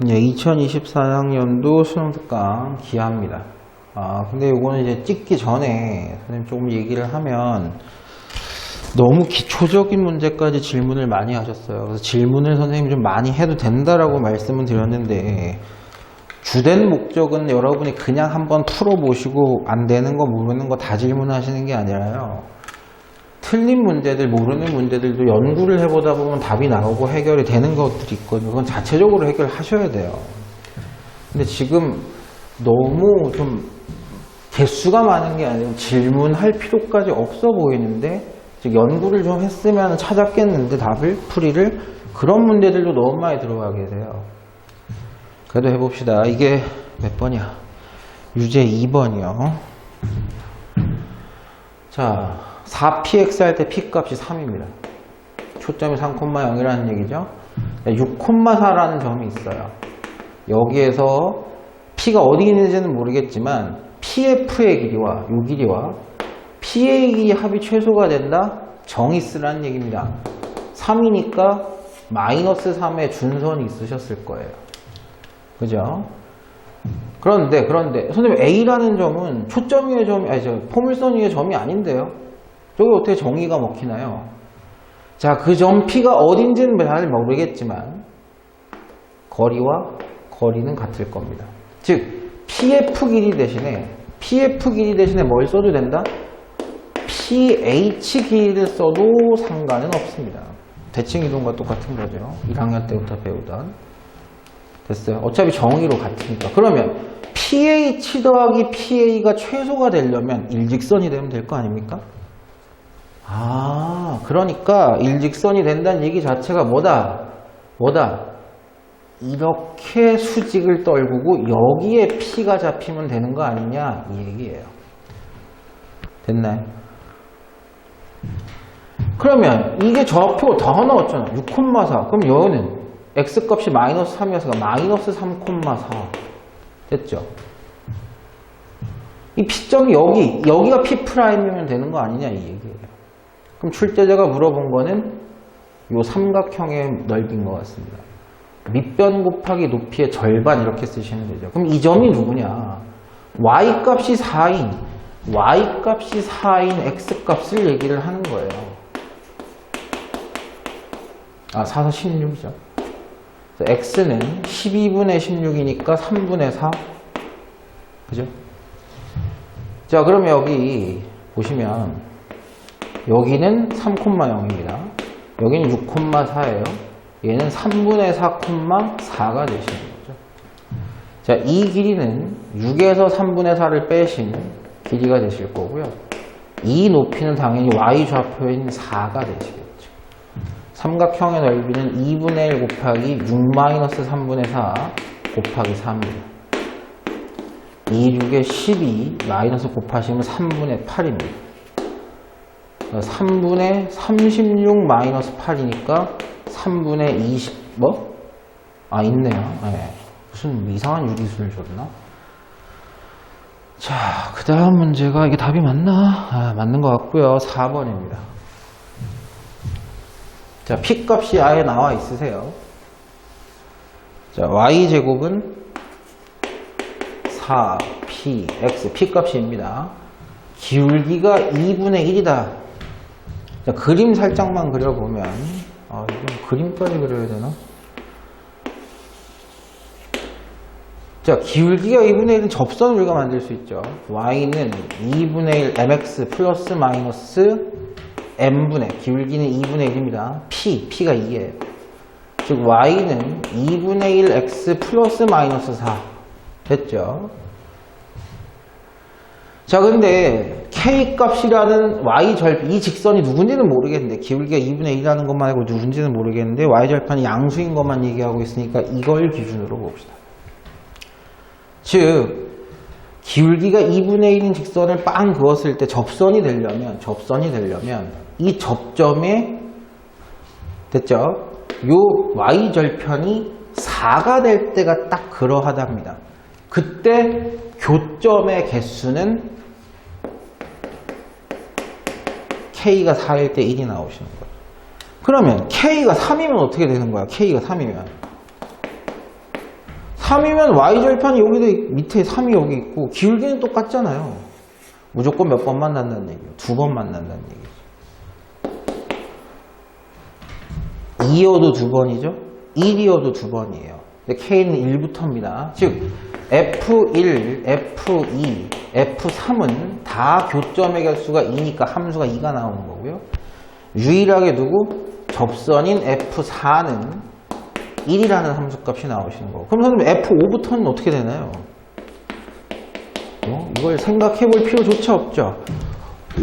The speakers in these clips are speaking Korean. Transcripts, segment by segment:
이제 2024학년도 수능 특강 기하입니다. 근데 이거는 이제 찍기 전에 선생님 조금 얘기를 하면 너무 기초적인 문제까지 질문을 많이 하셨어요. 그래서 질문을 선생님이 좀 많이 해도 된다라고 말씀을 드렸는데 주된 목적은 여러분이 그냥 한번 풀어보시고 안 되는 거 모르는 거 다 질문하시는 게 아니라요. 틀린 문제들, 모르는 문제들도 연구를 해보다 보면 답이 나오고 해결이 되는 것들이 있거든요. 그건 자체적으로 해결하셔야 돼요. 근데 지금 너무 좀 개수가 많은 게 아니고 질문할 필요까지 없어 보이는데 즉 연구를 좀 했으면 찾았겠는데 답을, 풀이를 그런 문제들도 너무 많이 들어가 계세요. 그래도 해봅시다. 이게 몇 번이야? 유제 2번이요. 자, 4px 할 때 p값이 3입니다. 초점이 3,0이라는 얘기죠. 6,4라는 점이 있어요. 여기에서 p가 어디 있는지는 모르겠지만 pf의 길이와 이 길이와 p의 길이 합이 최소가 된다? 정의 쓰라는 얘기입니다. 3이니까 마이너스 3의 준선이 있으셨을 거예요. 그죠? 그런데 선생님 A라는 점은 초점 위의 점이 포물선 위의 점이 아닌데요. 저기 어떻게 정의가 먹히나요? 자, 그 점 P가 어딘지는 잘 모르겠지만 거리와 거리는 같을 겁니다. 즉 PF 길이 대신에 뭘 써도 된다? PH 길이를 써도 상관은 없습니다. 대칭 이동과 똑같은 거죠. 1학년 때부터 배우던. 됐어요. 어차피 정의로 같으니까. 그러면 PH 더하기 PA가 최소가 되려면 일직선이 되면 될 거 아닙니까? 그러니까 일직선이 된다는 얘기 자체가 뭐다? 이렇게 수직을 떨구고 여기에 P가 잡히면 되는 거 아니냐? 이 얘기예요. 됐나요? 그러면 이게 좌표 다 넣었잖아. 6,4. 그럼 여기는 X값이 마이너스 3이어서 마이너스 3,4. 됐죠? 이 P점이 여기가 P'이면 되는 거 아니냐? 이 얘기예요. 그럼 출제자가 물어본 거는 요 삼각형의 넓이인 것 같습니다. 밑변 곱하기 높이의 절반 이렇게 쓰시면 되죠. 그럼 이 점이 누구냐? Y값이 4인 X값을 얘기를 하는 거예요. 4, 16이죠. X는 12분의 16이니까 3분의 4. 그죠? 자, 그럼 여기 보시면 여기는 3,0입니다. 여기는 6,4예요. 얘는 3분의 4,4가 되시는 거죠. 자, 이 길이는 6에서 3분의 4를 빼신 길이가 되실 거고요. 이 높이는 당연히 Y 좌표인 4가 되시겠죠. 삼각형의 넓이는 2분의 1 곱하기 6 마이너스 3분의 4 곱하기 4입니다. 2, 6에 12 마이너스 곱하시면 3분의 8입니다. 3분의 36 마이너스 8이니까 3분의 20 있네요. 네. 무슨 이상한 유리수를 줬나? 자, 그 다음 문제가 이게 답이 맞나? 맞는 것 같고요. 4번입니다. 자, P값이 아예 나와 있으세요. 자, Y제곱은 4PX, P값입니다. 기울기가 2분의 1이다. 자, 그림 살짝만 그려보면, 이건 그림까지 그려야 되나? 자, 기울기가 2분의 1은 접선을 우리가 만들 수 있죠. Y는 2분의 1 mx 플러스 마이너스 m분의, 기울기는 2분의 1입니다. P가 2예요. 즉, Y는 2분의 1 x 플러스 마이너스 4. 됐죠? 자, 근데 K값이라는 Y절편, 이 직선이 누군지는 모르겠는데, 기울기가 2분의 1이라는 것만 알고 누군지는 모르겠는데, Y절편이 양수인 것만 얘기하고 있으니까 이걸 기준으로 봅시다. 즉, 기울기가 2분의 1인 직선을 빵 그었을 때 접선이 되려면 이 접점에, 됐죠? 요 Y절편이 4가 될 때가 딱 그러하답니다. 그때 교점의 개수는 K가 4일 때 1이 나오시는 거예요. 그러면 K가 3이면 어떻게 되는 거야? K가 3이면 3이면 y절편이 여기도 밑에 3이 여기 있고 기울기는 똑같잖아요. 무조건 몇 번 만난다는 얘기예요. 2번 만난다는 얘기죠. 2여도 2번이죠. 1이어도 2번이에요. 근데 K는 1부터입니다. 즉 F1, F2, F3은 다 교점의 개수가 2니까 함수가 2가 나오는 거고요. 유일하게 두고 접선인 F4는 1이라는 함수값이 나오시는 거고. 그럼 선생님 F5부터는 어떻게 되나요? 이걸 생각해 볼 필요조차 없죠. 5,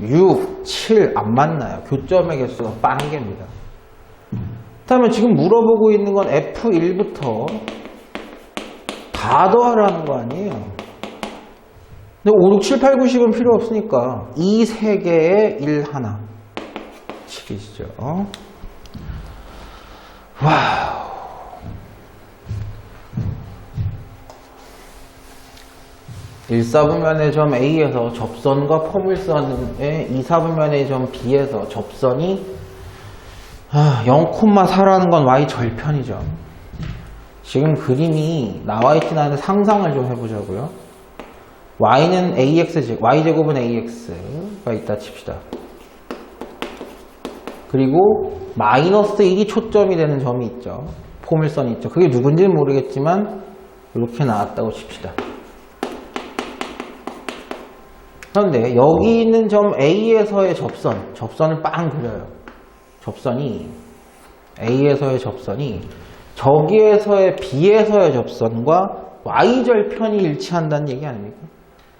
6, 7 안 만나요. 교점의 개수가 빵개입니다. 그렇다면 지금 물어보고 있는 건 F1부터 다 더하라는 거 아니에요. 근데 5, 6, 7, 8, 9, 10은 필요 없으니까 2, 3개에 1, 하나 치기시죠. 와우. 일사분면의 점 A에서 접선과 포물선의 이사분면의 점 B에서 접선이 0,4라는 건 y절편이죠. 지금 그림이 나와 있진 않은데 상상을 좀 해보자고요. y는 ax, y제곱은 ax가 있다 칩시다. 그리고 마이너스 1이 초점이 되는 점이 있죠. 포물선이 있죠. 그게 누군지는 모르겠지만 이렇게 나왔다고 칩시다. 그런데 여기 있는 점 A에서의 접선을 빵 그려요. 접선이 A에서의 접선이 저기에서의 B에서의 접선과 Y절편이 일치한다는 얘기 아닙니까?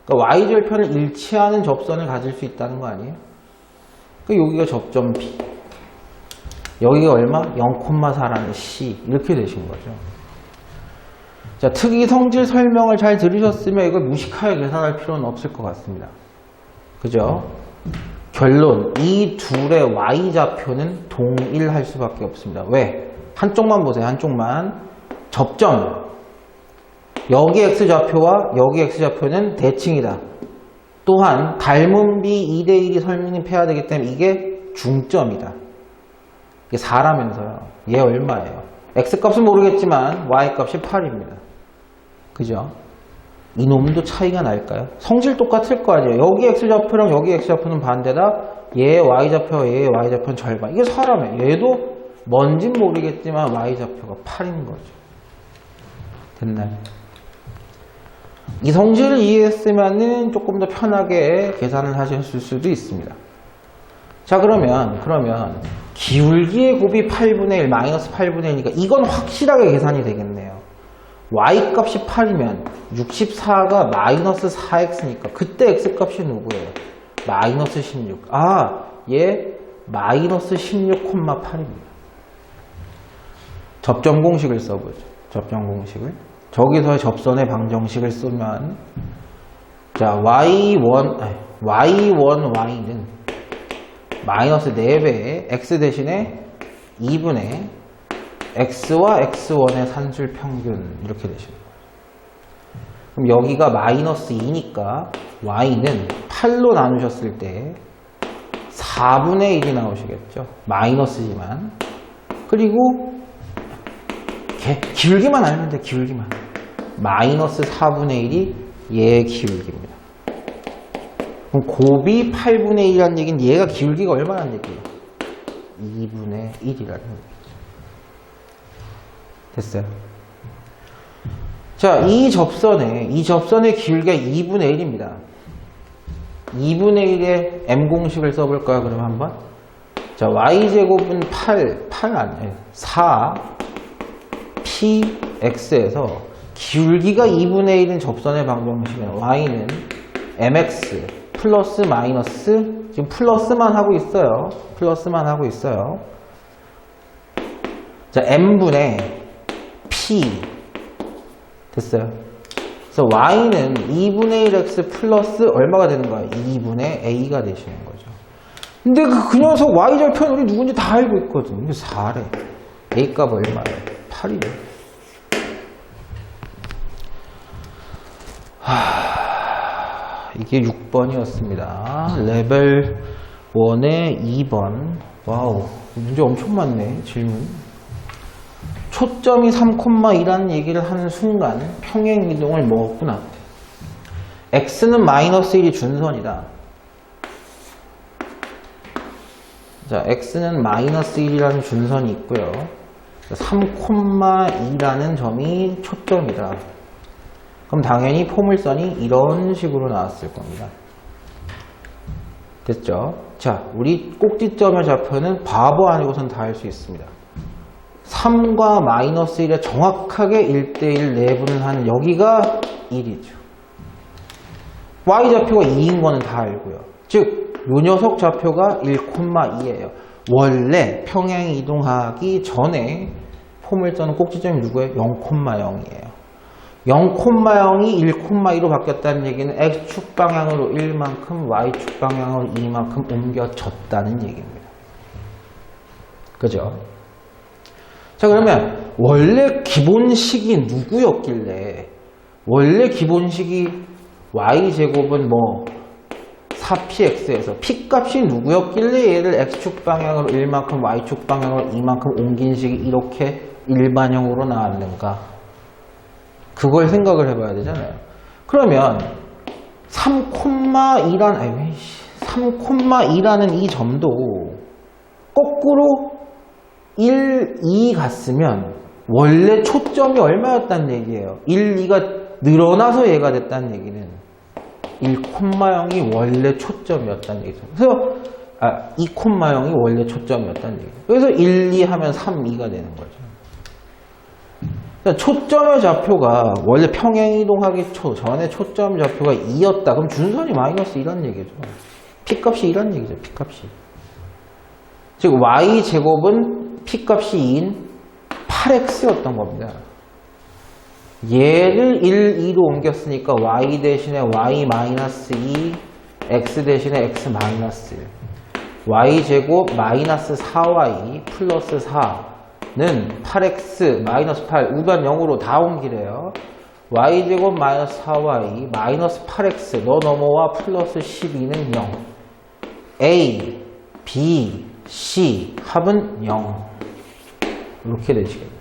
그러니까 Y절편을 일치하는 접선을 가질 수 있다는 거 아니에요? 그러니까 여기가 접점 B, 여기가 얼마? 0,4라는 C 이렇게 되신 거죠. 자, 특이 성질 설명을 잘 들으셨으면 이걸 무식하게 계산할 필요는 없을 것 같습니다. 그죠? 결론, 이 둘의 y좌표는 동일할 수밖에 없습니다. 왜? 한쪽만 보세요. 한쪽만. 접점. 여기 x좌표와 여기 x좌표는 대칭이다. 또한 닮은 비 2대1이 설명해야 되기 때문에 이게 중점이다. 이게 4라면서요. 얘 얼마예요? x값은 모르겠지만 y값이 8입니다. 그죠? 이놈도 차이가 날까요? 성질 똑같을 거 아니에요. 여기 x좌표랑 여기 x좌표는 반대다. 얘의 y좌표와 얘의 y좌표는 절반. 이게 사람이에요. 얘도 뭔진 모르겠지만 y좌표가 8인 거죠. 됐나요? 이 성질을 이해했으면 조금 더 편하게 계산을 하셨을 수도 있습니다. 자, 그러면 기울기의 곱이 8분의 1, 마이너스 8분의 1이니까 이건 확실하게 계산이 되겠네요. y값이 8이면 64가 마이너스 4x니까 그때 x값이 누구예요? 마이너스 16. 얘 마이너스 16,8입니다. 접점 공식을 써보죠. 접점 공식을. 저기서의 접선의 방정식을 쓰면 자, y1y는 마이너스 4배에 x 대신에 2분의 x와 x1의 산술 평균 이렇게 되십니다. 그럼 여기가 마이너스 2니까 y는 8로 나누셨을 때 4분의 1이 나오시겠죠. 마이너스지만. 그리고 기울기만 알면 돼. 기울기만. 마이너스 4분의 1이 얘의 기울기입니다. 그럼 곱이 8분의 1이라는 얘기는 얘가 기울기가 얼마나 얘기예요? 2분의 1이라는 얘기죠. 됐어요? 자, 이 접선의 기울기가 2분의 1입니다. 2분의 1의 m공식을 써볼까요? 그러면 한번. 자, y제곱은 4 px에서 기울기가 2분의 1인 접선의 방정식은 y는 mx 플러스 마이너스, 지금 플러스만 하고 있어요. 자, m분의 p 됐어요. 그래서 y는 2분의 1x 플러스 얼마가 되는 거야? 2분의 a가 되시는 거죠. 근데 그 녀석 y절편 우리 누군지 다 알고 있거든. 이게 4래. a값 얼마예요? 8이래. 이게 6번이었습니다. 레벨 1의 2번. 와우, 문제 엄청 많네, 질문. 초점이 3,2라는 얘기를 하는 순간 평행이동을 먹었구나. x는 마이너스 1이 준선이다. 자, x는 마이너스 1이라는 준선이 있고요. 3,2라는 점이 초점이다. 그럼 당연히 포물선이 이런 식으로 나왔을 겁니다. 됐죠? 자, 우리 꼭지점의 좌표는 바보 아니고선 다 알 수 있습니다. 3과 마이너스 1에 정확하게 1대1 내분을 하는 여기가 1이죠. y좌표가 2인 거는 다 알고요. 즉, 요 녀석 좌표가 1,2예요. 원래 평행 이동하기 전에 포물선은 꼭지점이 누구예요? 0,0이에요. 0,0이 1,2로 바뀌었다는 얘기는 x축 방향으로 1만큼, y축 방향으로 2만큼 옮겨졌다는 얘기입니다. 그죠? 자, 그러면 원래 기본식이 누구였길래, 원래 기본식이 y제곱은 뭐 4px에서 p값이 누구였길래 얘를 x축 방향으로 1만큼, y축 방향으로 2만큼 옮긴 식이 이렇게 일반형으로 나왔는가? 그걸 생각을 해봐야 되잖아요. 그러면 3,2라는 이 점도 거꾸로 1, 2 갔으면 원래 초점이 얼마였다는 얘기예요? 1, 2가 늘어나서 얘가 됐다는 얘기는 1,0이 원래 초점이었다는 얘기죠. 그래서 2,0이 원래 초점이었다는 얘기죠. 그래서 1, 2 하면 3, 2가 되는 거죠. 초점의 좌표가 원래 평행이동하기 전에 초점 좌표가 2였다. 그럼 준선이 마이너스 2라는 얘기죠. p값이 2라는 얘기죠. p값이. 즉 y제곱은 p값이 2인 8x였던 겁니다. 얘를 1, 2로 옮겼으니까 y 대신에 y-2, x 대신에 x-1. y제곱 마이너스 4y 플러스 4는 8x 마이너스 8 우변 0으로 다 옮기래요. y제곱 마이너스 4y 마이너스 8x 너 넘어와 플러스 12는 0. a, b, c 합은 0. 이렇게 되시겠네요.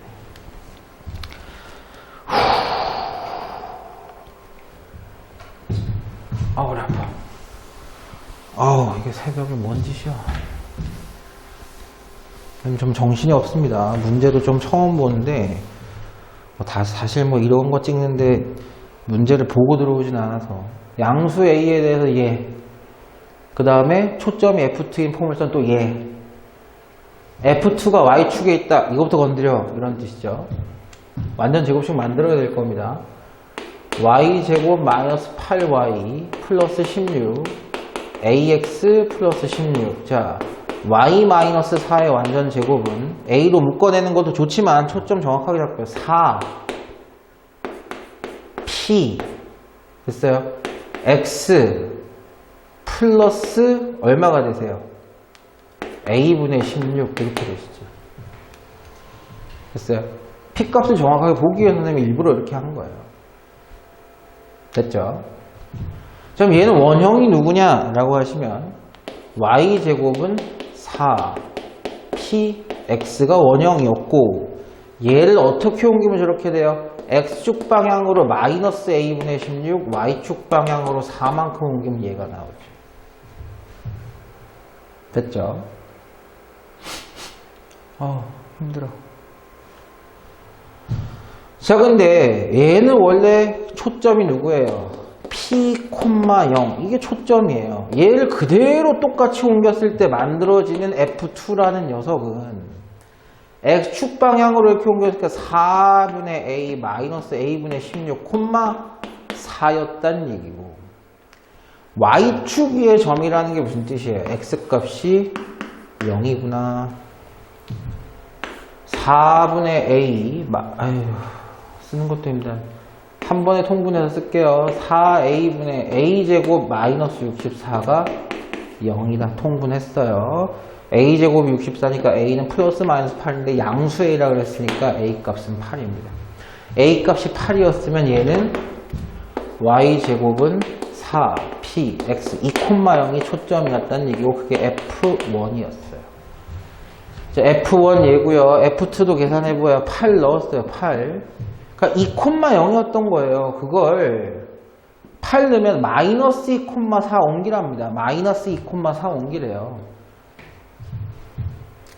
아우, 아파. 아우, 이게 새벽에 뭔 짓이야. 좀 정신이 없습니다. 문제도 좀 처음 보는데, 사실 이런 거 찍는데 문제를 보고 들어오진 않아서. 양수 A에 대해서 얘. 그 다음에 초점이 F2인 포물선 또 얘. F2가 Y축에 있다. 이거부터 건드려. 이런 뜻이죠. 완전 제곱식 만들어야 될 겁니다. Y제곱 마이너스 8Y 플러스 16 AX 플러스 16. 자, Y 마이너스 4의 완전 제곱은 A로 묶어내는 것도 좋지만 초점 정확하게 잡고요. 4 P 됐어요? X 플러스 얼마가 되세요? A분의 16 이렇게 되시죠. 됐어요? P 값을 정확하게 보기 위해서 선생님이 일부러 이렇게 한 거예요. 됐죠? 그럼 얘는 원형이 누구냐라고 하시면 y제곱은 4 px가 원형이었고 얘를 어떻게 옮기면 저렇게 돼요? x축 방향으로 마이너스 a분의 16 y축 방향으로 4만큼 옮기면 얘가 나오죠. 됐죠? 힘들어. 자, 근데 얘는 원래 초점이 누구예요? P, 0 이게 초점이에요. 얘를 그대로 똑같이 옮겼을 때 만들어지는 F2라는 녀석은 X축 방향으로 이렇게 옮겼으니까 4분의 A 마이너스 A분의 16, 4였단 얘기고 Y축 위의 점이라는 게 무슨 뜻이에요? X값이 0이구나. 4분의 A 쓰는 것도 힘들어. 한 번에 통분해서 쓸게요. 4a분의 a제곱 마이너스 64가 0이다. 통분했어요. a제곱이 64니까 a는 플러스 마이너스 8인데 양수 a라 그랬으니까 a 값은 8입니다. a 값이 8이었으면 얘는 y제곱은 4, p, x 2,0이 초점이었다는 얘기고 그게 f1이었어요. F1 얘고요. F2도 계산해보야 8 넣었어요. 8. 그러니까 2,0였던 거예요. 그걸 8 넣으면 마이너스 2,4 옮기랍니다. 마이너스 2,4 옮기래요.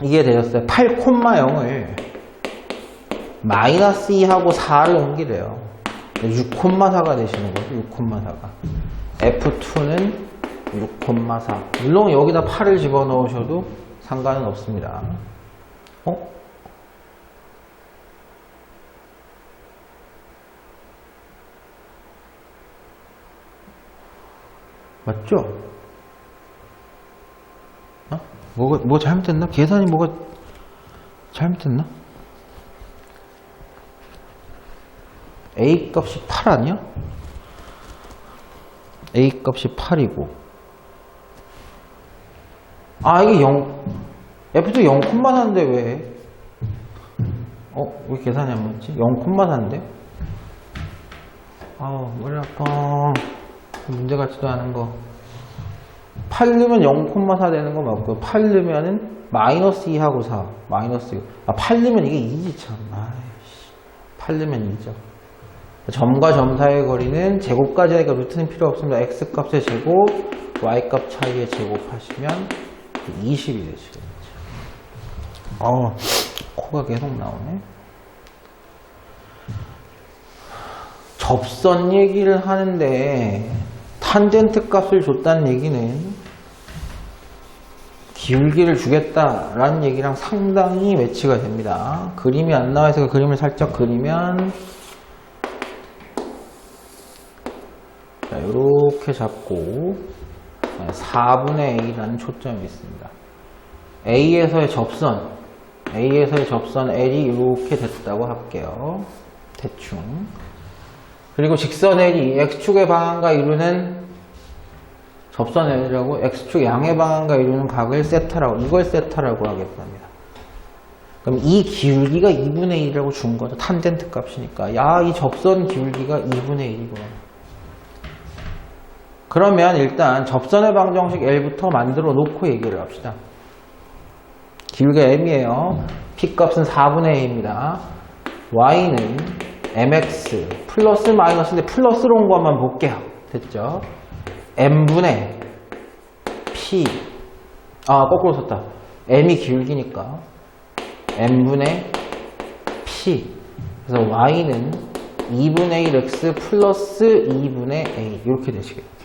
이게 되었어요. 8,0을 마이너스 2하고 4를 옮기래요. 6,4가 되시는 거죠. 6,4가. F2는 6,4. 물론 여기다 8을 집어넣으셔도 상관은 없습니다. 맞죠? 뭐 잘못됐나? 계산이 뭐가 잘못됐나? A 값이 8 아니야? A 값이 8이고 이게 0 F도 0,4인데 왜? 왜 계산이 안 맞지? 0,4인데? 머리 아파. 문제 같지도 않은 거. 8 넣으면 0,4 되는 거 맞고요. 8 넣으면은 마이너스 2하고 4. 마이너스 2. 8 넣으면 이게 2지 참. 8 넣으면 2죠. 점과 점 사이의 거리는 제곱까지 하니까 루트는 필요 없습니다. x 값의 제곱, y 값 차이의 제곱하시면 20이 되시겠죠. 코가 계속 나오네. 접선 얘기를 하는데 탄젠트 값을 줬다는 얘기는 기울기를 주겠다라는 얘기랑 상당히 매치가 됩니다. 그림이 안 나와서 그 그림을 살짝 그리면 자, 이렇게 잡고 4분의 A라는 초점이 있습니다. A에서의 접선 L이 이렇게 됐다고 할게요. 대충. 그리고 직선 L이 X축의 방향과 이루는 접선 L이라고 X축 양의 방향과 이루는 각을 세타라고, 이걸 세타라고 하겠답니다. 그럼 이 기울기가 2분의 1이라고 준 거죠. 탄젠트 값이니까. 이 접선 기울기가 2분의 1이구나. 그러면 일단 접선의 방정식 L부터 만들어 놓고 얘기를 합시다. 기울기가 M이에요. P값은 4분의 A입니다. Y는 mx 플러스 마이너스인데 플러스로 온 것만 볼게요. 됐죠? m분의 p 거꾸로 썼다. m이 기울기니까 m분의 p 그래서 y는 2분의 1x 플러스 2분의 a 이렇게 되시겠죠.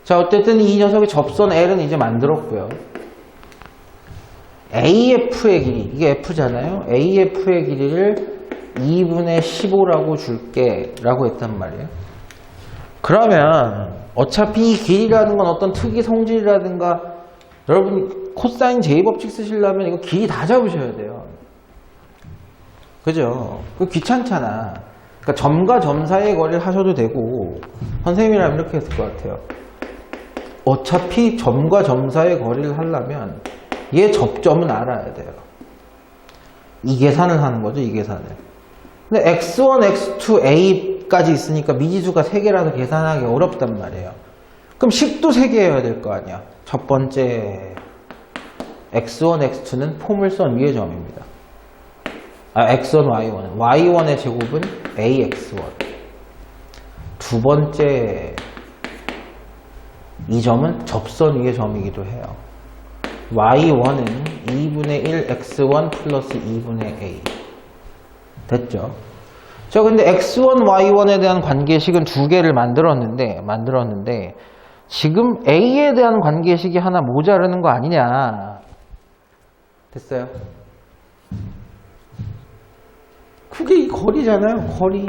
자, 어쨌든 이 녀석의 접선 L은 이제 만들었고요. AF의 길이, 이게 F잖아요. AF의 길이를 2분의 15라고 줄게 라고 했단 말이에요. 그러면 어차피 이 길이라는 건 어떤 특이 성질이라든가 여러분 코사인 제이법칙 쓰시려면 이거 길이 다 잡으셔야 돼요. 그죠? 그 귀찮잖아. 그러니까 점과 점 사이의 거리를 하셔도 되고 선생님이라면 이렇게 했을 것 같아요. 어차피 점과 점 사이의 거리를 하려면 얘 접점은 알아야 돼요. 이 계산을 하는 거죠, 이 계산을. 근데 x1, x2, a까지 있으니까 미지수가 3개라서 계산하기 어렵단 말이에요. 그럼 10도 3개여야 될 거 아니야. 첫 번째 x1, x2는 포물선 위의 점입니다. x1, y1은 y1의 제곱은 ax1. 두 번째 이 점은 접선 위의 점이기도 해요. y1은 2분의 1 x1 플러스 2분의 a. 됐죠? 저 근데 x1, y1에 대한 관계식은 두 개를 만들었는데 지금 a에 대한 관계식이 하나 모자르는 거 아니냐. 됐어요? 그게 이 거리잖아요. 거리.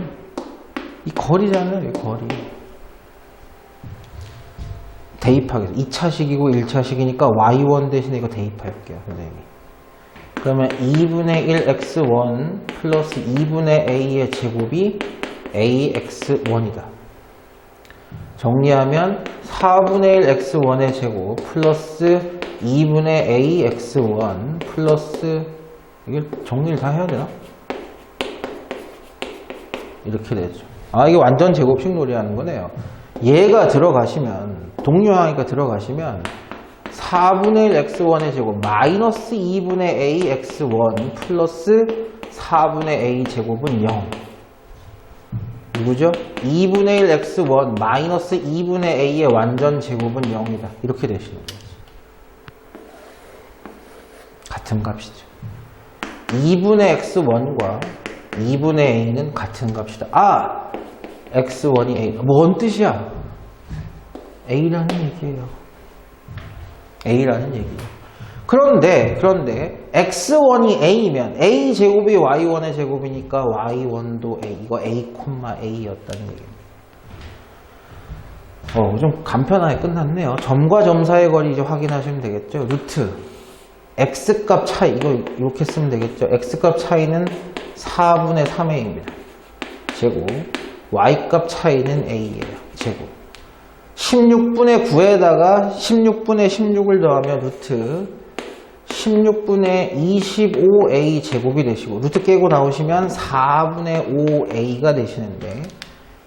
이 거리잖아요. 이 거리. 대입하겠습니다. 2차식이고 1차식이니까 y1 대신에 이거 대입할게요. 선생님이. 그러면 2분의 1 x1 플러스 2분의 a의 제곱이 ax1이다. 정리하면 4분의 1 x1의 제곱 플러스 2분의 ax1 플러스 이게 정리를 다 해야 되나? 이렇게 되죠. 이게 완전 제곱식 놀이 하는 거네요. 얘가 들어가시면 동류항이가 들어가시면 4분의 1 x1의 제곱 마이너스 2분의 a x1 플러스 4분의 a 제곱은 0. 누구죠? 2분의 1 x1 마이너스 2분의 a의 완전 제곱은 0이다. 이렇게 되시는 거죠. 같은 값이죠. 2분의 x1과 2분의 a는 같은 값이다. 아! x1이 a. 뭔 뜻이야? a라는 얘기예요. a라는 얘기예요. 그런데 x1이 a이면 a 제곱이 y1의 제곱이니까 y1도 a. 이거 a, a였다는 얘기입니다. 좀 간편하게 끝났네요. 점과 점 사이의 거리 이제 확인하시면 되겠죠. 루트 x값 차이 이거 이렇게 쓰면 되겠죠. x값 차이는 4분의 3a입니다. 제곱 y값 차이는 a예요. 제곱 16분의 9에다가 16분의 16을 더하면 루트 16분의 25a 제곱이 되시고 루트 깨고 나오시면 4분의 5a가 되시는데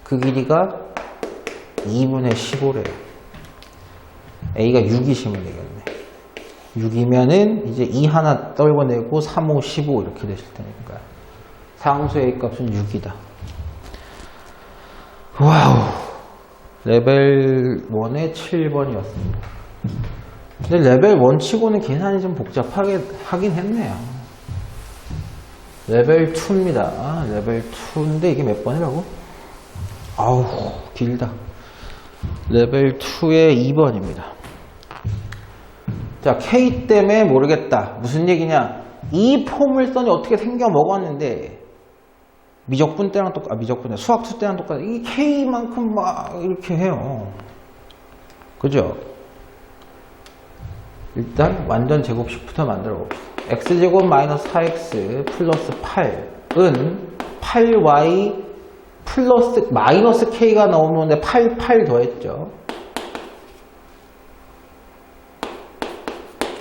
그 길이가 2분의 15래요. a가 6이시면 되겠네. 6이면은 이제 2 하나 떨궈내고 3, 5, 15 이렇게 되실 테니까 상수 a 값은 6이다. 와우. 레벨 1의 7번이었습니다. 근데 레벨 1 치고는 계산이 좀 복잡하게 하긴 했네요. 레벨 2입니다. 레벨 2인데 이게 몇 번이라고? 아우 길다. 레벨 2의 2번입니다. 자, K 때문에 모르겠다. 무슨 얘기냐? 이 포물선이 어떻게 생겨 먹었는데 미적분 때랑 수학수 때랑 똑같아. 이 K만큼 막 이렇게 해요. 그죠? 일단 완전 제곱식부터 만들어 봅시다. x제곱 마이너스 4x 플러스 8은 8y 플러스 마이너스 k가 나오는데 8 더했죠.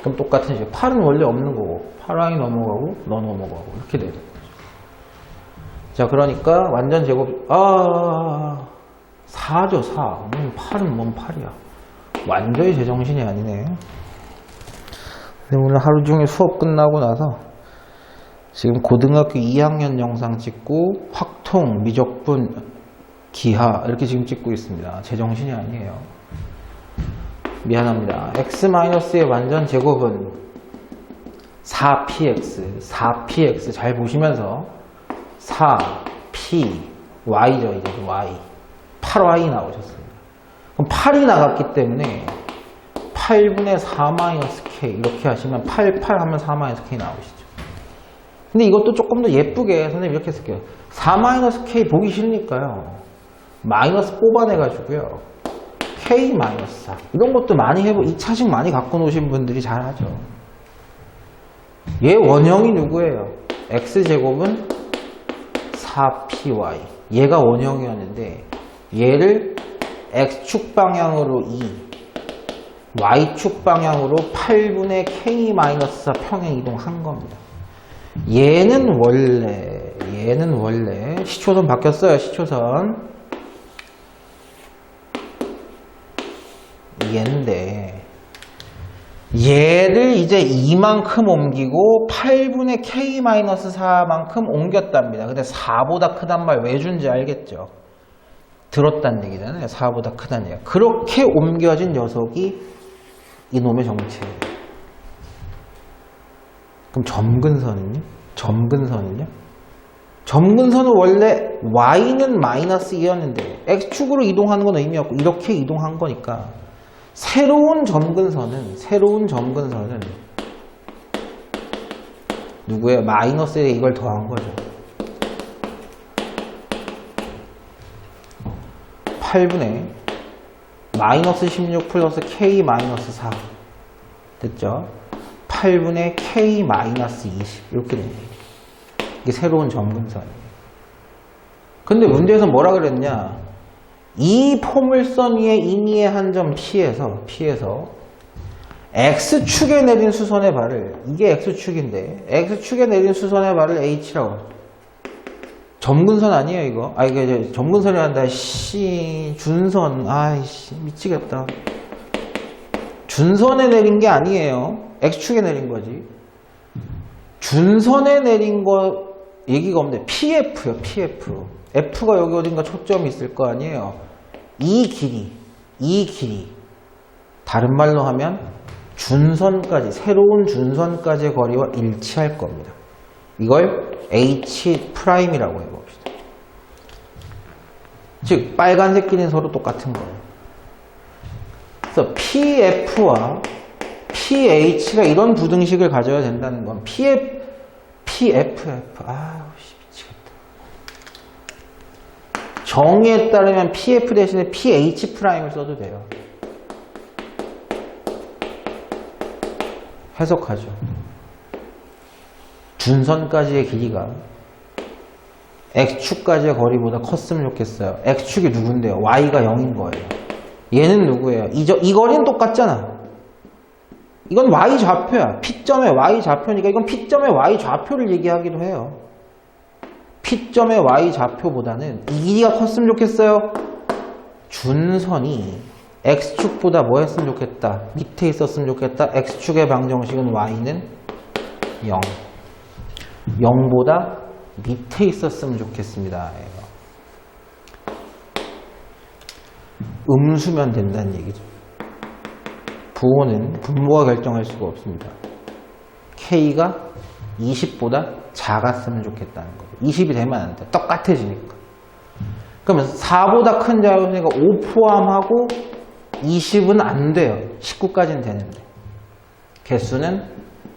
그럼 똑같은 식으로 8은 원래 없는 거고 8y 넘어가고 너 넘어가고 이렇게 되는 거죠. 자, 그러니까 완전 제곱 4죠. 4. 8은 뭔 8이야. 완전히 제정신이 아니네. 오늘 하루 종일 수업 끝나고 나서 지금 고등학교 2학년 영상 찍고 확통, 미적분, 기하 이렇게 지금 찍고 있습니다. 제정신이 아니에요. 미안합니다. x-의 완전 제곱은 4px 잘 보시면서 4p y죠. 이제 y 8y 나오셨습니다. 그럼 8이 나갔기 때문에 8분의 4-k 이렇게 하시면 8 하면 4-k 나오시죠. 근데 이것도 조금 더 예쁘게 선생님 이렇게 쓸게요. 4-k 보기 싫으니까요. 마이너스 뽑아내가지고요. k-4 이런 것도 많이 해보 2차식 많이 갖고 노신 분들이 잘 하죠. 얘 원형이 누구예요? x제곱은 4py 얘가 원형이었는데 얘를 x축 방향으로 2 y축 방향으로 8분의 k-4 평행 이동한 겁니다. 얘는 원래 시초선 바뀌었어요. 시초선 얘인데 얘를 이제 2만큼 옮기고 8분의 k-4만큼 옮겼답니다. 근데 4보다 크단 말 왜 준지 알겠죠? 들었단 얘기잖아요. 4보다 크단 얘기. 그렇게 옮겨진 녀석이 이놈의 정체예요. 그럼 점근선은요? 점근선은 원래 y는 마이너스 2였는데 x축으로 이동하는 건 의미 없고 이렇게 이동한 거니까 새로운 점근선은 누구예요? 마이너스에 이걸 더한 거죠. 8분의 마이너스 16 플러스 k-4 됐죠? 8분의 k-20 이렇게 됩니다. 이게 새로운 점근선이에요. 근데 문제에서 뭐라 그랬냐? 이 포물선 위에 인이의 한 점 P에서 X축에 내린 수선의 발을 이게 X축인데 X축에 내린 수선의 발을 H라고 점근선 아니에요 이거? 이게 이제 점근선이란다. 준선 아이씨 미치겠다. 준선에 내린 게 아니에요. X축에 내린 거지. 준선에 내린 거 얘기가 없는데 PF요. PF. F가 여기 어딘가 초점이 있을 거 아니에요. 이 길이. 다른 말로 하면 준선까지, 새로운 준선까지의 거리와 일치할 겁니다. 이걸 H'이라고 해봅시다. 즉 빨간색 길이는 서로 똑같은 거예요. 그래서 PF와 PH가 이런 부등식을 가져야 된다는 건 PFF. 미치겠다. 정의에 따르면 PF 대신에 PH'을 써도 돼요. 해석하죠. 준선까지의 길이가 X축까지의 거리보다 컸으면 좋겠어요. X축이 누군데요? Y가 0인 거예요. 얘는 누구예요? 이 거리는 똑같잖아. 이건 Y 좌표야. P점의 Y 좌표니까 이건 P점의 Y 좌표를 얘기하기도 해요. P점의 Y 좌표보다는 이 길이가 컸으면 좋겠어요. 준선이 X축보다 뭐 했으면 좋겠다? 밑에 있었으면 좋겠다. X축의 방정식은 Y는 0. 0보다 밑에 있었으면 좋겠습니다. 음수면 된다는 얘기죠. 부호는 분모가 결정할 수가 없습니다. K가 20보다 작았으면 좋겠다는 거예요. 20이 되면 안 돼. 똑같아지니까. 그러면 4보다 큰 자연수니까 5 포함하고 20은 안 돼요. 19까지는 되는데. 개수는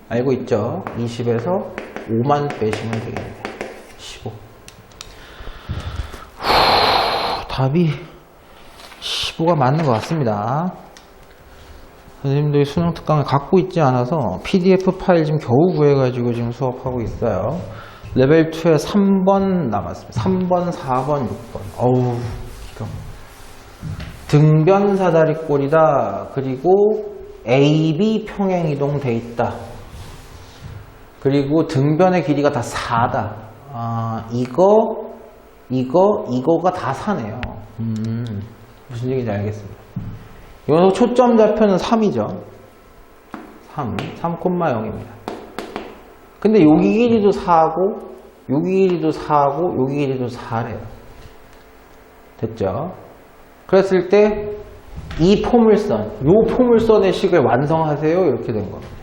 알고 있죠? 20에서 5만 빼시면 되겠네요. 15. 답이 15가 맞는 것 같습니다. 선생님들이 수능 특강을 갖고 있지 않아서 PDF 파일 지금 겨우 구해가지고 지금 수업하고 있어요. 레벨 2에 3번 남았습니다. 3번, 4번, 6번. 어우, 기가. 등변 사다리꼴이다. 그리고 AB 평행 이동돼 있다. 그리고 등변의 길이가 다 4다. 아, 이거가 다 4네요. 무슨 얘기인지 알겠습니다. 여기서 초점 좌표는 3이죠. 3,0입니다. 근데 여기 길이도 4고, 여기 길이도 4고, 여기 길이도 4래요. 됐죠? 그랬을 때, 이 포물선, 요 포물선의 식을 완성하세요. 이렇게 된 겁니다.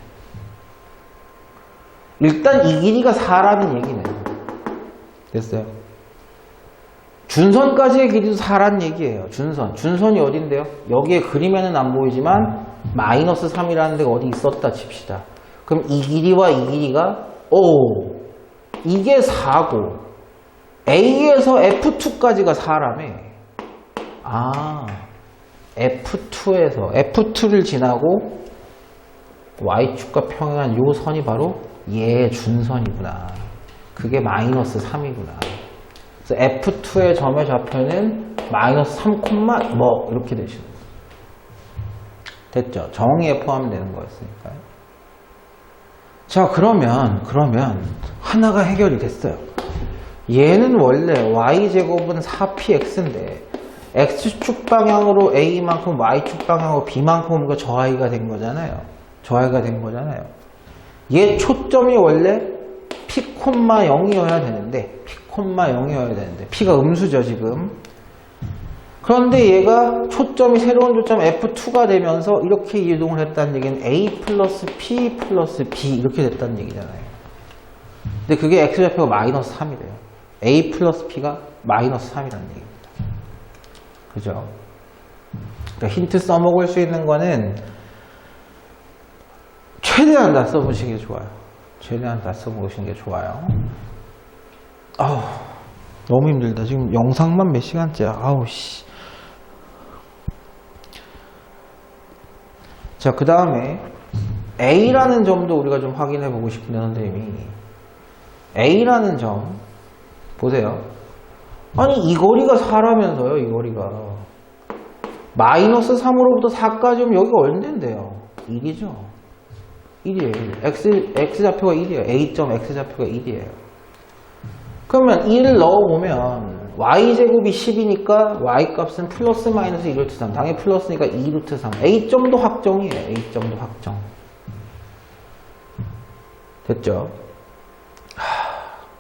일단 이 길이가 4라는 얘기네요. 됐어요? 준선까지의 길이도 4란 얘기예요. 준선이 어딘데요? 여기에 그림에는 안 보이지만 마이너스 3이라는 데가 어디 있었다 칩시다. 그럼 이 길이와 이 길이가 이게 4고 A에서 F2까지가 4라며. 아, F2를 지나고 Y축과 평행한 요 선이 바로 얘 준선이구나. 그게 마이너스 3이구나. F2의 점의 좌표는 마이너스 3, 뭐 이렇게 되시는 거예요. 됐죠? 정의에 포함되는 거였으니까요. 자, 그러면 하나가 해결이 됐어요. 얘는 원래 y제곱은 4px인데 x축 방향으로 a만큼 y축 방향으로 b만큼 저 i가 된 거잖아요. 얘 초점이 원래 p, 0이어야 되는데 p가 음수죠 지금. 그런데 얘가 초점이 새로운 초점 F2가 되면서 이렇게 이동을 했다는 얘기는 A 플러스 P 플러스 B 이렇게 됐다는 얘기잖아요. 근데 그게 X좌표가 마이너스 3이래요. A 플러스 P가 마이너스 3이라는 얘기입니다. 그죠? 그러니까 힌트 써먹을 수 있는 거는 최대한 다 써보시는 게 좋아요. 아우, 너무 힘들다. 지금 영상만 몇 시간째야. 아우, 씨. 자, 그 다음에 A라는 점도 우리가 좀 확인해 보고 싶은데, 선생님이. A라는 점, 보세요. 아니, 이 거리가 4라면서요, 이 거리가. 마이너스 3으로부터 4까지 오면 여기가 얼마인데요? 1이죠. 1이에요. X좌표가 1이에요. A점 X좌표가 1이에요. 그러면 1을 넣어보면 y제곱이 10이니까 y값은 플러스 마이너스 2루트 3. 당연히 플러스니까 2루트 3. a점도 확정이에요. a점도 확정. 됐죠?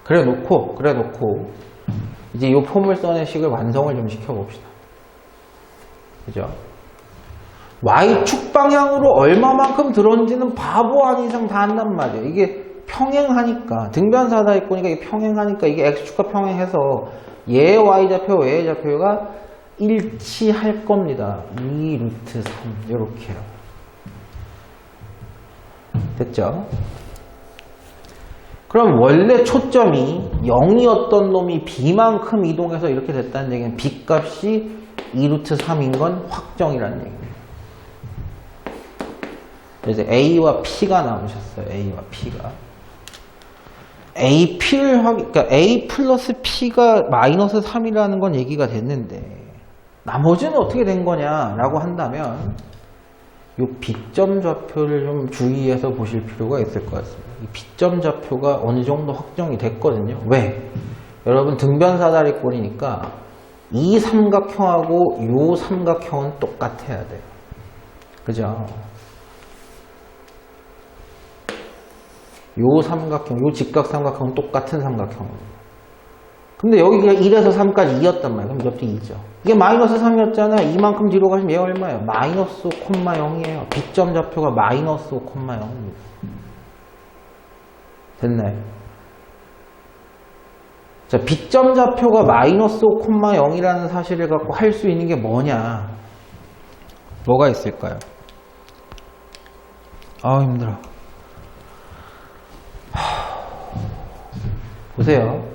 그래 놓고 이제 이 포물선의 식을 완성을 좀 시켜봅시다. 그죠? y축 방향으로 얼마만큼 들었는지는 바보 아닌 이상 다 안단 말이에요. 이게 평행하니까, 등변사다 있고 이게 평행하니까 이게 x축과 평행해서 얘의 y좌표, 얘의 좌표가 일치할 겁니다. 2루트 3 이렇게요. 됐죠? 그럼 원래 초점이 0이었던 놈이 b만큼 이동해서 이렇게 됐다는 얘기는 b값이 2루트 3인 건 확정이라는 얘기입니다. 이제 a와 p가 남으셨어요. a와 p가. 그러니까 a 플러스 p가 마이너스 3이라는 건 얘기가 됐는데 나머지는 어떻게 된 거냐라고 한다면 이 B점 좌표를 좀 주의해서 보실 필요가 있을 것 같습니다. 이 B점 좌표가 어느 정도 확정이 됐거든요. 왜? 여러분 등변사다리꼴이니까 이 삼각형하고 이 삼각형은 똑같아야 돼요. 그죠? 요 삼각형, 요 직각삼각형은 똑같은 삼각형입니다. 근데 여기가 1에서 3까지 2였단 말이에요. 그럼 옆뒤 2죠. 이게 마이너스 3이었잖아요. 이만큼 뒤로 가시면 얘 얼마예요? 마이너스 5,0이에요. B점 좌표가 마이너스 5,0입니다. 됐나요? 자, B점 좌표가 마이너스 5,0이라는 사실을 갖고 할 수 있는 게 뭐냐? 뭐가 있을까요? 아, 힘들어. 보세요.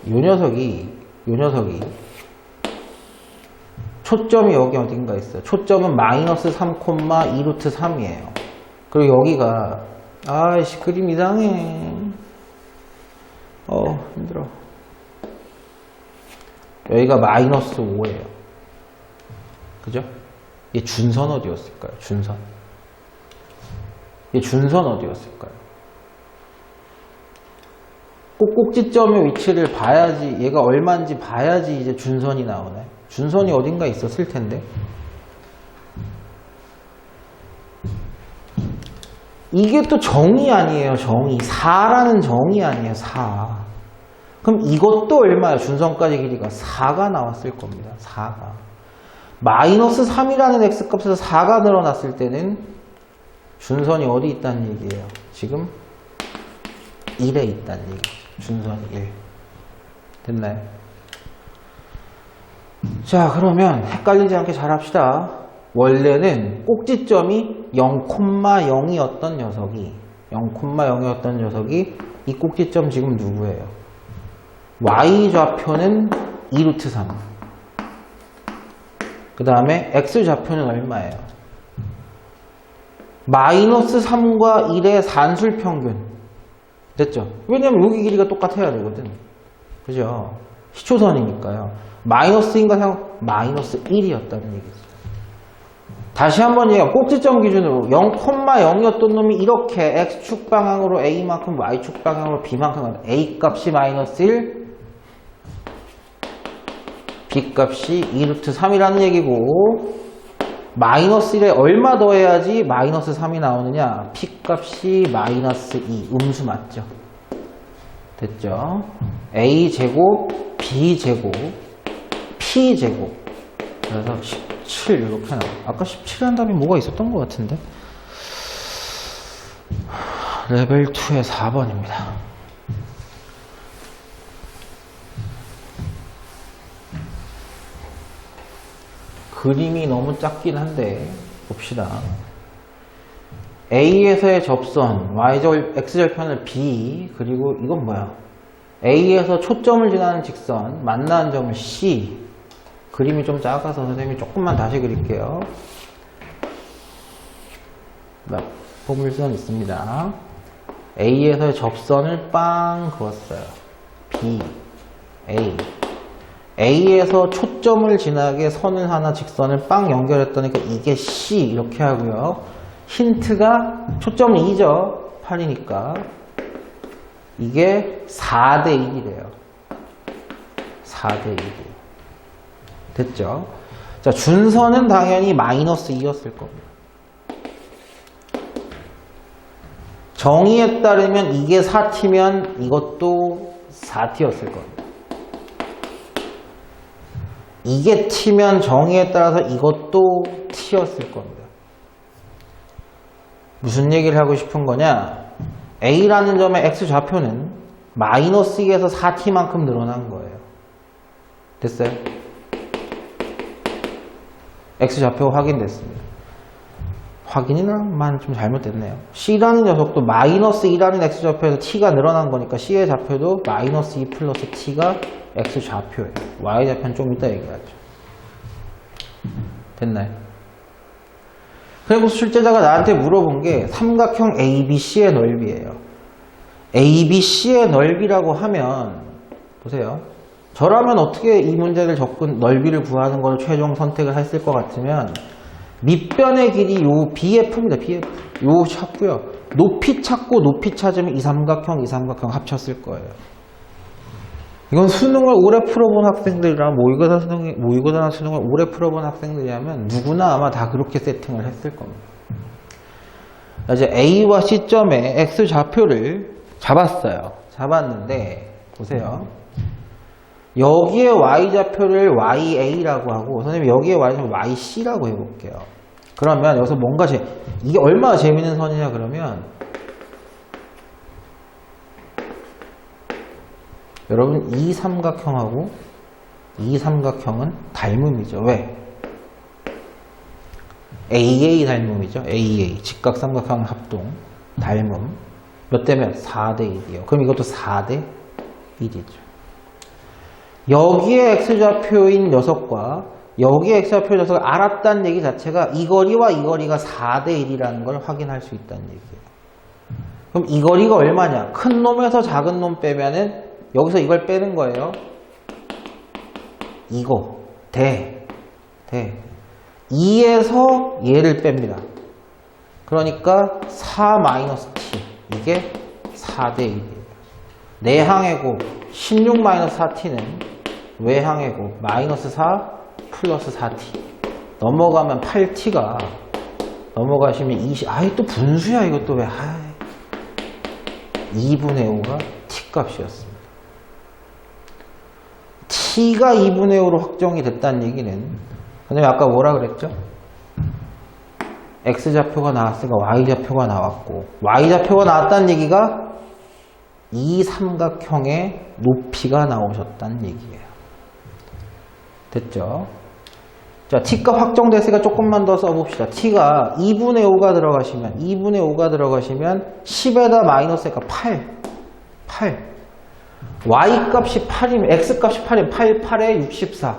요 녀석이 초점이 여기 어딘가 있어요. 초점은 마이너스 3, 2루트 3이에요. 그리고 여기가 아이씨 그림 이상해. 힘들어. 여기가 마이너스 5예요. 그죠? 얘 준선 어디였을까요? 준선. 얘 준선 어디였을까요? 꼭지점의 위치를 봐야지, 얘가 얼마인지 봐야지 이제 준선이 나오네. 준선이 어딘가 있었을 텐데. 이게 또 정이 아니에요, 정이. 4라는 정이 아니에요, 4. 그럼 이것도 얼마예요? 준선까지 길이가 4가 나왔을 겁니다, 4가. 마이너스 3이라는 x값에서 4가 늘어났을 때는 준선이 어디 있다는 얘기예요? 지금 1에 있다는 얘기죠. 준선이 1. 됐나요? 자, 그러면 헷갈리지 않게 잘 합시다. 원래는 꼭지점이 0,0이었던 녀석이 이 꼭지점 지금 누구예요? y좌표는 2루트 3. 그 다음에 x좌표는 얼마예요? 마이너스 3과 1의 산술평균. 됐죠? 왜냐면 여기 길이가 똑같아야 되거든. 그죠? 시초선이니까요. 마이너스인가 생각, 마이너스 1이었다는 얘기죠. 다시 한번 얘기해요. 꼭지점 기준으로 0,0이었던 놈이 이렇게 x축 방향으로 a만큼 y축 방향으로 b만큼 a 값이 마이너스 1, b 값이 2루트 3이라는 얘기고, 마이너스 1에 얼마 더해야지 마이너스 3이 나오느냐? p 값이 마이너스 2. 음수 맞죠? 됐죠? a 제곱, b 제곱, p 제곱. 그래서 17 이렇게 나와요. 아까 17이라는 답이 뭐가 있었던 것 같은데? 레벨 2의 4번입니다. 그림이 너무 작긴 한데 봅시다. A에서의 접선, X절편을 B, 그리고 이건 뭐야? A에서 초점을 지나는 직선, 만나는 점을 C. 그림이 좀 작아서 선생님이 조금만 다시 그릴게요. 포물선 있습니다. A에서의 접선을 빵 그었어요. B, A. A에서 초점을 지나게 선을 하나 직선을 빵 연결했다니까 이게 C 이렇게 하고요. 힌트가 초점은 2죠. 8이니까. 이게 4대 1이래요. 4대 1이에요. 됐죠? 자, 준선은 당연히 마이너스 2였을 겁니다. 정의에 따르면 이게 4t면 이것도 4t였을 겁니다. 이게 t면 정의에 따라서 이것도 t였을 겁니다. 무슨 얘기를 하고 싶은 거냐? A라는 점의 X좌표는 마이너스 2에서 4t만큼 늘어난 거예요. 됐어요? X좌표 확인됐습니다. 확인이만 좀 잘못됐네요. C라는 녀석도 마이너스 2라는 X좌표에서 t가 늘어난 거니까 C의 좌표도 마이너스 2 플러스 t가 X좌표예요. Y좌표는 좀 이따 얘기하죠. 됐나요? 그리고 출제자가 나한테 물어본 게 삼각형 ABC의 넓이에요. ABC의 넓이라고 하면 보세요. 저라면 어떻게 이 문제를 넓이를 구하는 걸 최종 선택을 했을 것 같으면 밑변의 길이 요 BF입니다. BF. 요 찾고요. 높이 찾고 높이 찾으면 이 삼각형 합쳤을 거예요. 이건 수능을 오래 풀어본 학생들이랑 모의고사나 수능을 오래 풀어본 학생들이라면 누구나 아마 다 그렇게 세팅을 했을 겁니다. 이제 A와 C점의 X좌표를 잡았어요. 잡았는데 보세요. 여기에 Y좌표를 YA라고 하고 선생님 여기에 Y좌표 YC라고 해볼게요. 그러면 여기서 뭔가 이게 얼마나 재밌는 선이냐 그러면 여러분 이 삼각형하고 이 삼각형은 닮음이죠. 왜? AA 닮음이죠. AA 직각삼각형 합동 닮음 몇 대면? 4대 1이에요. 그럼 이것도 4대 1이죠. 여기에 X좌표인 녀석과 여기에 X좌표인 녀석을 알았다는 얘기 자체가 이 거리와 이 거리가 4대 1이라는 걸 확인할 수 있다는 얘기예요. 그럼 이 거리가 얼마냐? 큰 놈에서 작은 놈 빼면은 여기서 이걸 빼는 거예요. 이거 대 2에서 얘를 뺍니다. 그러니까 4-t 이게 4대 1이에요. 내항해고 16-4t는 외항해고 마이너스 4 플러스 4t 넘어가면 8t가 넘어가시면 20 아이 또 분수야 이것도 왜 2분의 5가 t 값이었습니다. t가 2분의 5로 확정이 됐다는 얘기는 근데 아까 뭐라 그랬죠? x좌표가 나왔으니까 y좌표가 나왔고 y좌표가 나왔다는 얘기가 이 삼각형의 높이가 나오셨다는 얘기예요. 됐죠? 자, t가 확정됐으니까 조금만 더 써봅시다. t가 2분의 5가 들어가시면 10에다 마이너스니까 8 y 값이 8이면 x 값이 8이면 8에 64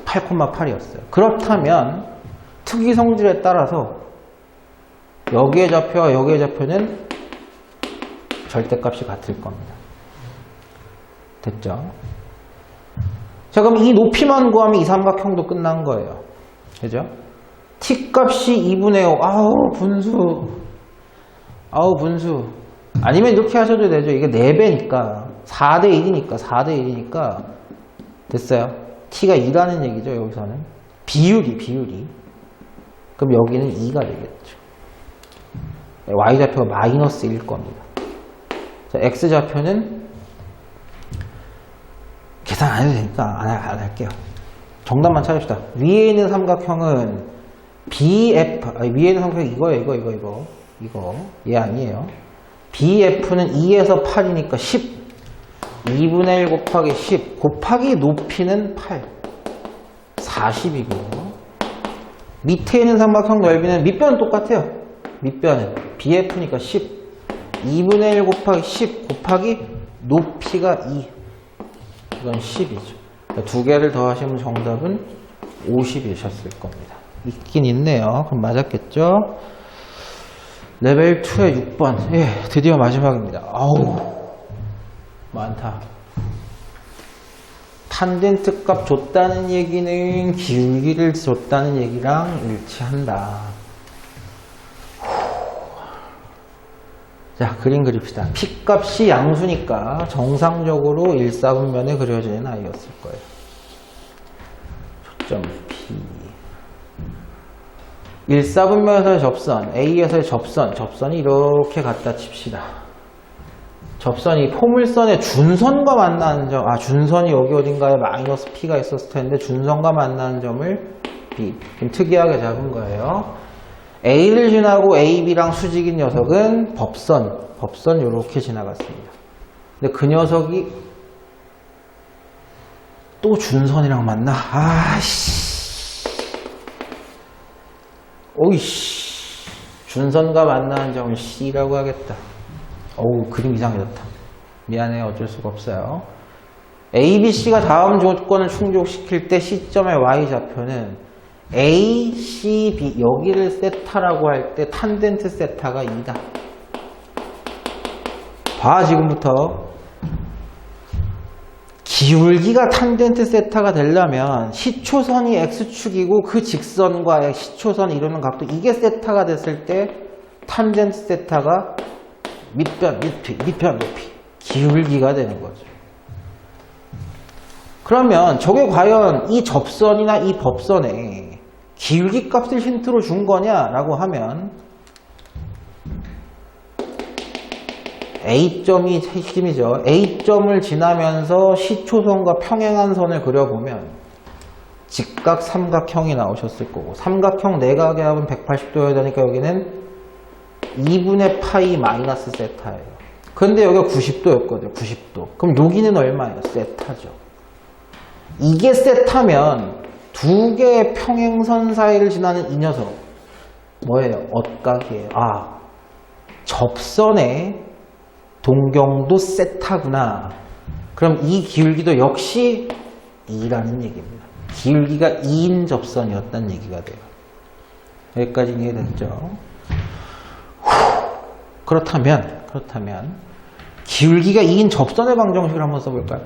8,8이었어요. 그렇다면 특이 성질에 따라서 여기의 좌표와 여기의 좌표는 절대값이 같을 겁니다. 됐죠? 자, 그럼 이 높이만 구하면 이 삼각형도 끝난 거예요. 그죠? t 값이 2분의 5. 분수. 아니면 이렇게 하셔도 되죠. 이게 4배니까. 4대 1이니까. 됐어요? t가 2라는 얘기죠, 여기서는. 비율이. 그럼 여기는 2가 되겠죠. y좌표가 마이너스 1일 겁니다. 자, x좌표는 계산 안 해도 되니까 안 할게요. 정답만 찾읍시다. 위에 있는 삼각형은 위에 있는 삼각형이 이거. 얘 아니에요. BF는 2에서 8이니까 10. 2분의 1 곱하기 10 곱하기 높이는 8. 40이고요. 밑에 있는 삼각형 넓이는 밑변은 똑같아요. 밑변은 BF니까 10. 2분의 1 곱하기 10 곱하기 높이가 2. 이건 10이죠. 두 개를 더하시면 정답은 50이셨을 겁니다. 있긴 있네요. 그럼 맞았겠죠? 레벨 2의 6번. 예, 드디어 마지막입니다. 아우, 많다. 탄젠트 값 줬다는 얘기는 기울기를 줬다는 얘기랑 일치한다. 자, 그림 그립시다. P값이 양수니까 정상적으로 1사분면에 그려지는 아이였을 거예요. 초점 P. 1사분면에서의 접선, A에서의 접선이 이렇게 갖다 칩시다. 접선이 포물선의 준선과 만나는 점, 준선이 여기 어딘가에 마이너스 P가 있었을 텐데 준선과 만나는 점을 B. 좀 특이하게 잡은 거예요. A를 지나고 A, B랑 수직인 녀석은 법선 이렇게 지나갔습니다. 근데 그 녀석이 또 준선이랑 만나? 오이씨. 준선과 만나는 점을 C라고 하겠다. 어우, 그림 이상해졌다. 미안해요. 어쩔 수가 없어요. A, B, C가 다음 조건을 충족시킬 때 C점의 Y좌표는 A, C, B 여기를 세타라고 할 때 탄젠트 세타가 2다. 봐, 지금부터. 기울기가 탄젠트 세타가 되려면 시초선이 X축이고 그 직선과 시초선이 이루는 각도 이게 세타가 됐을 때 탄젠트 세타가 밑변 높이 기울기가 되는 거죠. 그러면 저게 과연 이 접선이나 이 법선에 기울기 값을 힌트로 준 거냐라고 하면 A점이 핵심이죠. A점을 지나면서 C초선과 평행한 선을 그려보면 직각 삼각형이 나오셨을 거고 삼각형 내각의 합은 180도여야 되니까 여기는 2분의 파이 마이너스 세타예요. 근데 여기가 90도였거든요. 90도. 그럼 여기는 얼마예요? 세타죠. 이게 세타면 두 개의 평행선 사이를 지나는 이 녀석 뭐예요? 엇각이에요. 접선의 동경도 세타구나. 그럼 이 기울기도 역시 2라는 얘기입니다. 기울기가 2인 접선이었다는 얘기가 돼요. 여기까지 이해됐죠? 그렇다면 기울기가 2인 접선의 방정식을 한번 써볼까요?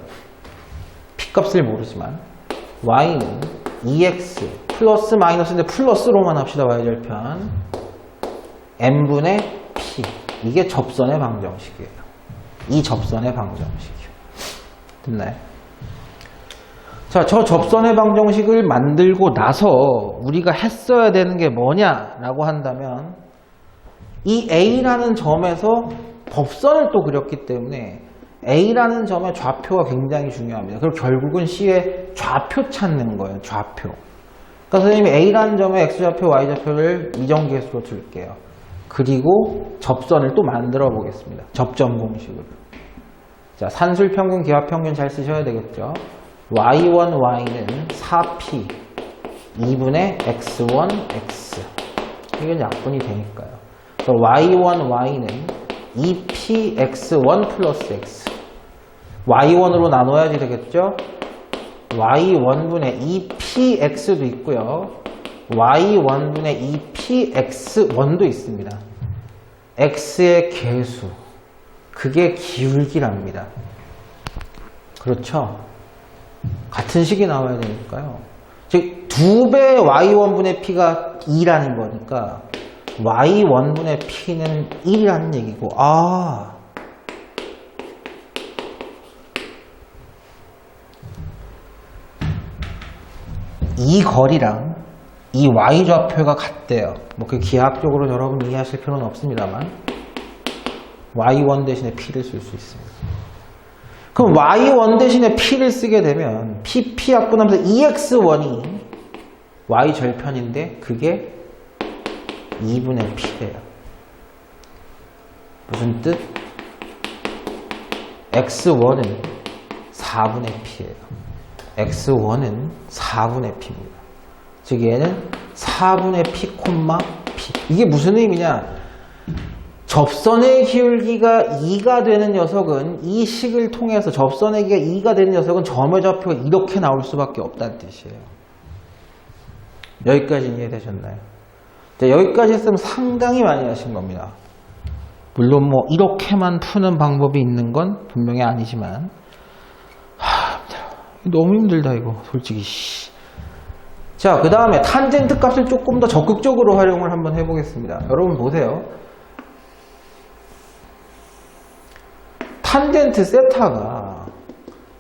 P값을 모르지만 Y는 2X 플러스 마이너스인데 플러스로만 합시다. Y절편 N분의 P 이게 접선의 방정식이에요. 이 접선의 방정식이요. 됐나요? 자, 저 접선의 방정식을 만들고 나서 우리가 했어야 되는 게 뭐냐라고 한다면 이 A라는 점에서 법선을 또 그렸기 때문에 A라는 점의 좌표가 굉장히 중요합니다. 그리고 결국은 C의 좌표 찾는 거예요. 좌표. 그러니까 선생님이 A라는 점의 X좌표, Y좌표를 이정계수로 둘게요. 그리고 접선을 또 만들어 보겠습니다. 접점 공식으로. 자, 산술평균, 기하평균 잘 쓰셔야 되겠죠. Y1, Y는 4P 2분의 X1, X. 이건 약분이 되니까요. 그래서 Y1, Y는 2P X1 플러스 X. Y1으로 나눠야지 되겠죠. Y1분의 2PX도 있고요. Y1분의 2PX1도 있습니다. X의 개수. 그게 기울기랍니다. 그렇죠? 같은 식이 나와야 되니까요. 즉, 2배 Y1분의 P가 2라는 거니까 Y1분의 P는 1이라는 얘기고, 이 거리랑 이 Y좌표가 같대요. 뭐 그 기하학적으로 여러분 이해하실 필요는 없습니다만 Y1 대신에 P를 쓸 수 있습니다. 그럼 Y1 대신에 P를 쓰게 되면 PP 약분하면서 EX1이 Y절편인데 그게 2분의 P래요. 무슨 뜻? X1은 4분의 P예요. X1은 4분의 P입니다. 즉 얘는 4분의 P, P. 이게 무슨 의미냐? 접선의 기울기가 2가 되는 녀석은 이 식을 통해서 접선의 기울기가 2가 되는 녀석은 점의 좌표가 이렇게 나올 수밖에 없다는 뜻이에요. 여기까지 이해되셨나요? 자, 여기까지 했으면 상당히 많이 하신 겁니다. 물론 뭐 이렇게만 푸는 방법이 있는 건 분명히 아니지만 너무 힘들다 이거 솔직히. 자, 그 다음에 탄젠트 값을 조금 더 적극적으로 활용을 한번 해보겠습니다. 여러분 보세요. 탄젠트 세타가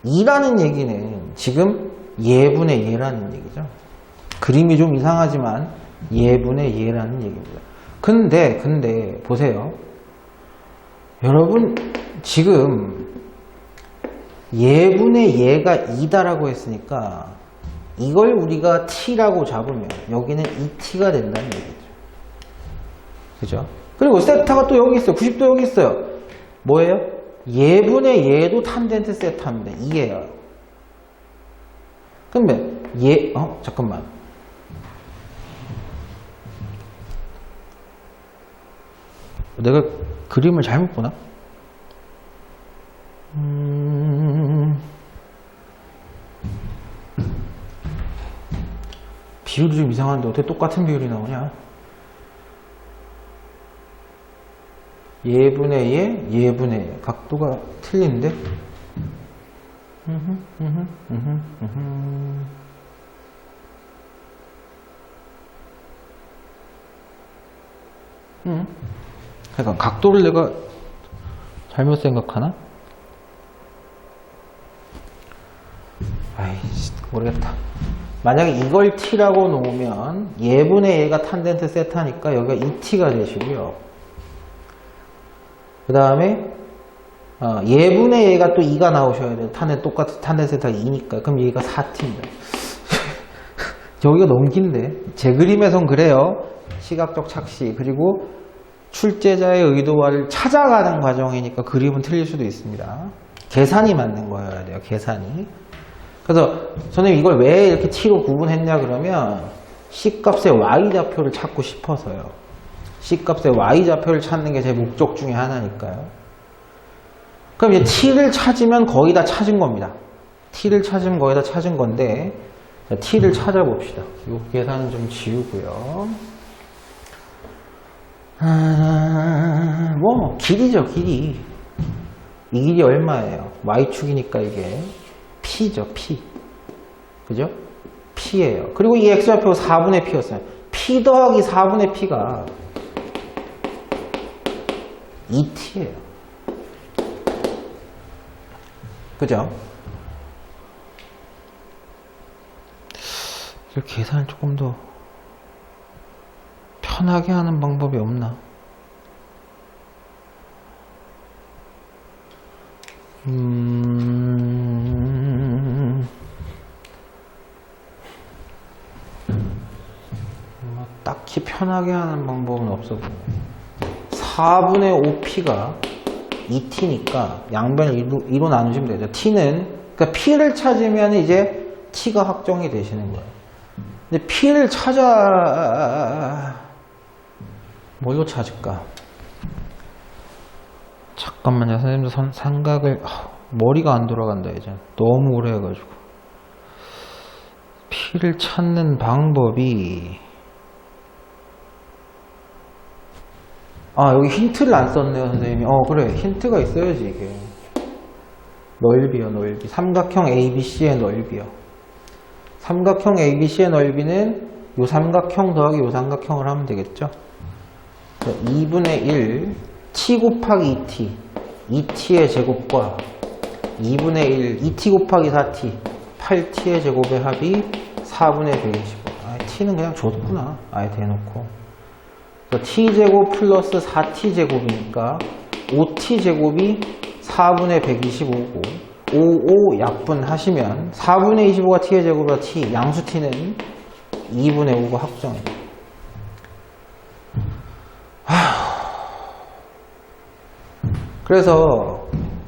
2라는 얘기는 지금 예분의 예라는 얘기죠. 그림이 좀 이상하지만 예분의 예라는 얘기입니다. 근데 보세요. 여러분 지금 예분의 예가 2다라고 했으니까 이걸 우리가 t라고 잡으면 여기는 2t가 된다는 얘기죠. 그죠? 그리고 세타가 또 여기 있어요. 90도 여기 있어요. 뭐예요? 예분의 예도 탄젠트 세타입니다. 이게요. 그러면 잠깐만. 내가 그림을 잘못 보나? 비율이 좀 이상한데 어떻게 똑같은 비율이 나오냐? 예분의 예, 예분의 예. 각도가 틀린데? 그러니까 각도를 내가 잘못 생각하나? 아이씨, 모르겠다. 만약에 이걸 t라고 놓으면 예분의 예가 탄젠트 세타니까 여기가 2t가 되시고요. 그 다음에 예분의 예가 또 2가 나오셔야 돼요. 탄젠트 세타가 2니까. 그럼 얘가 4t입니다. 여기가 너무 긴데. 제 그림에선 그래요. 시각적 착시. 그리고 출제자의 의도를 찾아가는 과정이니까 그림은 틀릴 수도 있습니다. 계산이 맞는 거여야 돼요. 계산이. 그래서 선생님 이걸 왜 이렇게 t로 구분했냐 그러면 C값의 y좌표를 찾고 싶어서요. C값의 y좌표를 찾는 게 제 목적 중에 하나니까요. 그럼 이제 t를 찾으면 거의 다 찾은 겁니다. t를 찾으면 거의 다 찾은 건데 t를 찾아봅시다. 이 계산은 좀 지우고요. 길이죠, 길이. 이 길이 얼마예요? y축이니까 이게 p죠, p. 그죠? p예요. 그리고 이 x좌표가 4분의 p였어요. p 더하기 4분의 p가 2t예요. 그죠? 이걸 계산을 조금 더 편하게 하는 방법이 없나? 딱히 편하게 하는 방법은 없어 보여요. 4분의 5p가 2t니까 양변을 2로 나누시면 되죠. t는, 그러니까 p를 찾으면 이제 t가 확정이 되시는 거예요. 근데 p를 뭘로 찾을까? 잠깐만요. 선생님도 삼각을, 머리가 안 돌아간다, 이제. 너무 오래 해가지고. p를 찾는 방법이, 여기 힌트를 안 썼네요, 선생님이. 그래. 힌트가 있어야지, 이게. 넓이요, 넓이. 삼각형 ABC의 넓이요. 삼각형 ABC의 넓이는 요 삼각형 더하기 요 삼각형을 하면 되겠죠? 2분의 1, t 곱하기 2t. 2t의 제곱과 2분의 1, 2t 곱하기 4t. 8t의 제곱의 합이 4분의 125. t는 그냥 줬구나. 아예 대놓고. t제곱 플러스 4t제곱이니까 5t제곱이 4분의 125고 5 약분하시면 4분의 25가 t의 제곱이라 t, 양수 t는 2분의 5가 확정입니다. 그래서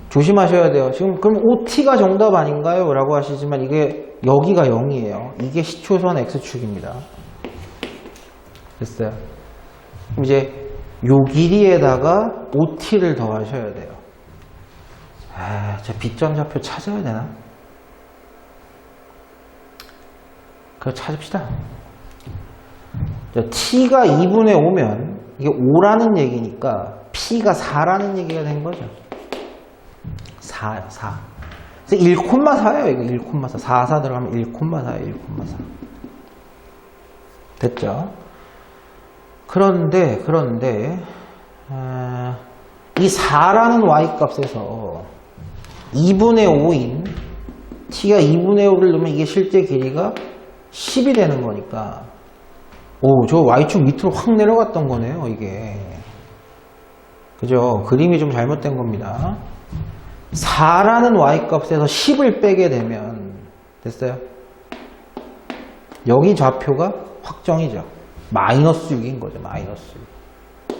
조심하셔야 돼요. 지금 그럼 5t가 정답 아닌가요? 라고 하시지만 이게 여기가 0이에요. 이게 시초선 x축입니다. 됐어요? 그럼 이제 요 길이에다가 5t를 더하셔야 돼요. 제 빗점 좌표 찾아야 되나? 그거 찾읍시다. t가 2분의 5면 이게 5라는 얘기니까 p가 4라는 얘기가 된 거죠. 4요, 4. 그래서 1,4예요, 이거 1,4. 4 들어가면 1,4예요, 1,4. 됐죠? 그런데 이 4라는 y값에서 2분의 5인 t가 2분의 5를 넣으면 이게 실제 길이가 10이 되는 거니까 저 y축 밑으로 확 내려갔던 거네요 이게. 그죠? 그림이 좀 잘못된 겁니다. 4라는 y값에서 10을 빼게 되면 됐어요? 여기 좌표가 확정이죠. 마이너스 6인 거죠. 마이너스 6.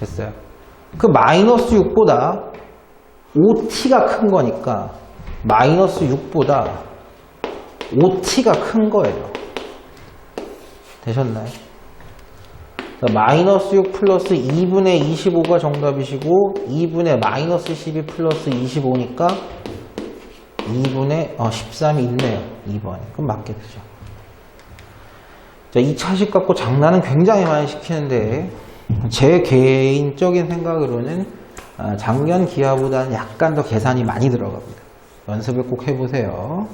됐어요? 그 마이너스 6보다 5t가 큰 거니까 마이너스 6보다 5t가 큰 거예요. 되셨나요? 마이너스 6 플러스 2분의 25가 정답이시고 2분의 마이너스 12 플러스 25니까 2분의 13이 있네요. 2번에. 그럼 맞게 되죠. 자, 이 차식 갖고 장난은 굉장히 많이 시키는데 제 개인적인 생각으로는 작년 기하보다는 약간 더 계산이 많이 들어갑니다. 연습을 꼭 해보세요.